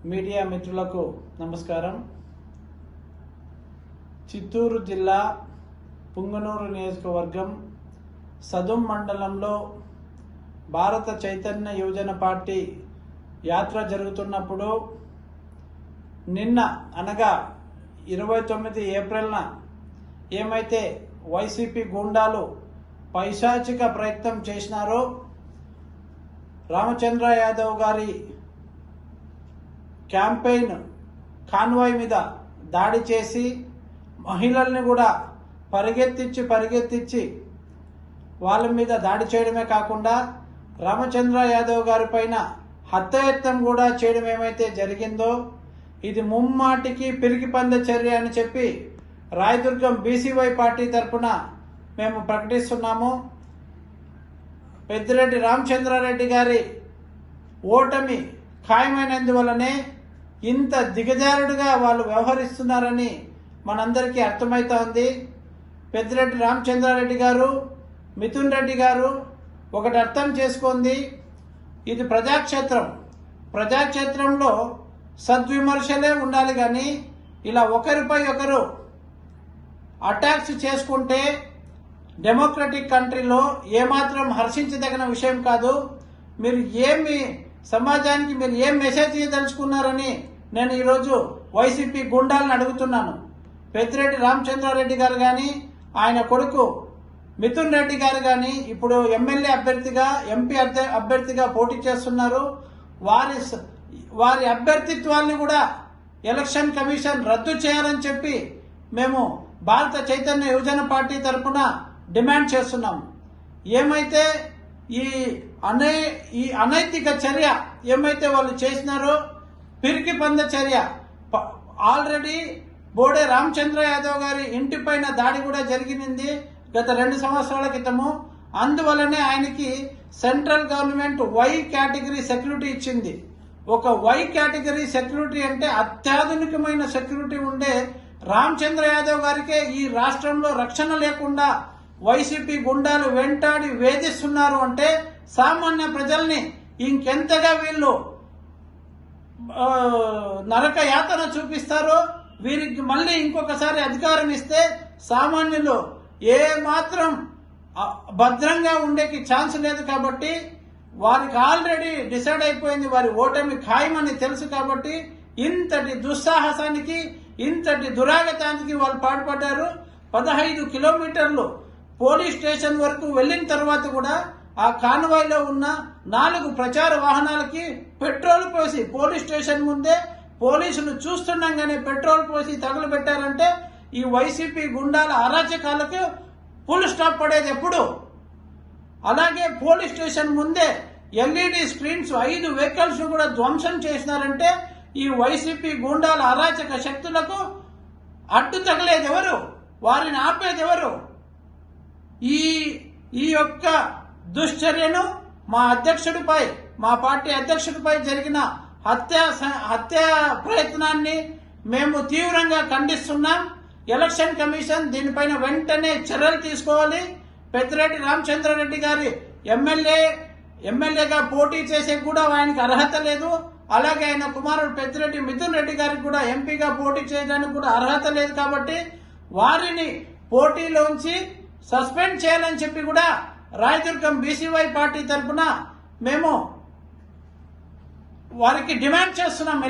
Media మిత్రులకు నమస్కారం. చిత్తూరు జిల్లా పుంగనూరు నియోజకవర్గం సదుం మండలంలో భారత చైతన్య యువజన పార్టీ యాత్ర జరుగుతున్నప్పుడు నిన్న అనగా 29 ఏప్రిల్న ఏమైతే వైసీపీ గూండాలు పైశాచిక ప్రయత్నం చేసినారో రామచంద్ర యాదవ్ గారి క్యాంపెయిన్ కాన్వాయ్ మీద దాడి చేసి మహిళల్ని కూడా పరిగెత్తించి వాళ్ళ మీద దాడి చేయడమే కాకుండా రామచంద్ర యాదవ్ గారి పైన హత్యాయత్నం కూడా చేయడం ఏమైతే జరిగిందో ఇది ముమ్మాటికి పిరికిపంద చర్య అని చెప్పి రాయదుర్గం బీసీవై పార్టీ తరఫున మేము ప్రకటిస్తున్నాము. పెద్దిరెడ్డి రామచంద్రారెడ్డి గారి ఓటమి ఖాయమైనందువల్లనే ఇంత దిగజారుడుగా వాళ్ళు వ్యవహరిస్తున్నారని మనందరికీ అర్థమవుతోంది. పెద్దిరెడ్డి రామచంద్రారెడ్డి గారు, మిథున్ రెడ్డి గారు ఒకటి అర్థం చేసుకుంది, ఇది ప్రజాక్షేత్రంలో సద్విమర్శలే ఉండాలి కానీ ఇలా ఒకరిపై ఒకరు అటాక్స్ చేసుకుంటే డెమోక్రటిక్ కంట్రీలో ఏమాత్రం హర్షించదగిన విషయం కాదు. మీరు సమాజానికి మీరు ఏం మెసేజ్ ఇవ్వదలుచుకున్నారని నేను ఈరోజు వైసీపీ గుండాలను అడుగుతున్నాను. పెద్దిరెడ్డి రామచంద్రారెడ్డి గారు కానీ ఆయన కొడుకు మిథున్ రెడ్డి గారు కానీ ఇప్పుడు ఎమ్మెల్యే అభ్యర్థిగా ఎంపీ అభ్యర్థిగా పోటీ చేస్తున్నారు. వారి అభ్యర్థిత్వాన్ని కూడా ఎలక్షన్ కమిషన్ రద్దు చేయాలని చెప్పి మేము భారత చైతన్య యువజన పార్టీ తరఫున డిమాండ్ చేస్తున్నాం. ఏమైతే ఈ అనైతిక చర్య ఏమైతే వాళ్ళు చేసినారో పిరికి పంద చర్య, ఆల్రెడీ బోడే రామచంద్ర యాదవ్ గారి ఇంటిపైన దాడి కూడా జరిగింది గత 2 సంవత్సరాల క్రితము. అందువల్లనే ఆయనకి central government why category security ఇచ్చింది. ఒక వై కేటగిరీ సెక్యూరిటీ అంటే అత్యాధునికమైన సెక్యూరిటీ ఉండే రామచంద్ర యాదవ్ గారికే ఈ రాష్ట్రంలో రక్షణ లేకుండా వైసీపీ గుండాలు వెంటాడి వేధిస్తున్నారు అంటే సామాన్య ప్రజల్ని ఇంకెంతగా వీళ్ళు నరక యాతన చూపిస్తారో, వీరికి మళ్ళీ ఇంకొకసారి అధికారం ఇస్తే సామాన్యులు ఏ మాత్రం భద్రంగా ఉండేకి ఛాన్స్ లేదు. కాబట్టి వారికి ఆల్రెడీ డిసైడ్ అయిపోయింది, వారి ఓటమి ఖాయమని తెలుసు. కాబట్టి ఇంతటి దుస్సాహసానికి ఇంతటి దురాగతానికి వాళ్ళు పాటుపడ్డారు. 15 కిలోమీటర్లు పోలీస్ స్టేషన్ వరకు వెళ్లిన తర్వాత కూడా ఆ కాన్వాయ్లో ఉన్న 4 ప్రచార వాహనాలకి పెట్రోల్ పోసి పోలీస్ స్టేషన్ ముందే పోలీసులు చూస్తుండగానే పెట్రోల్ పోసి తగులబెట్టారంటే ఈ వైసీపీ గుండాల అరాచకాలకు ఫుల్ స్టాప్ పడేది ఎప్పుడు. అలాగే పోలీస్ స్టేషన్ ముందే ఎల్ఈడి స్క్రీన్స్ 5 వెహికల్స్ కూడా ధ్వంసం చేసినారంటే ఈ వైసీపీ గుండాల అరాచక శక్తులకు అడ్డు తగలేది ఎవరు, వారిని ఆపేది ఎవరు? ఈ యొక్క దుశ్చర్యను మా పార్టీ అధ్యక్షుడిపై జరిగిన హత్య ప్రయత్నాన్ని మేము తీవ్రంగా ఖండిస్తున్నాం. ఎలక్షన్ కమిషన్ దీనిపైన వెంటనే చర్యలు తీసుకోవాలి. పెద్దిరెడ్డి రామచంద్రారెడ్డి గారి ఎమ్మెల్యేగా పోటీ చేసే కూడా ఆయనకు అర్హత లేదు. అలాగే ఆయన కుమారుడు పెద్దిరెడ్డి మిథున్ రెడ్డి గారికి కూడా ఎంపీగా పోటీ చేయడానికి కూడా అర్హత లేదు. కాబట్టి వారిని పోటీలోంచి సస్పెండ్ చేయాలని చెప్పి కూడా రాయదుర్గం బీసీవై పార్టీ తరఫున మేము వారికి డిమాండ్ చేస్తున్నాం.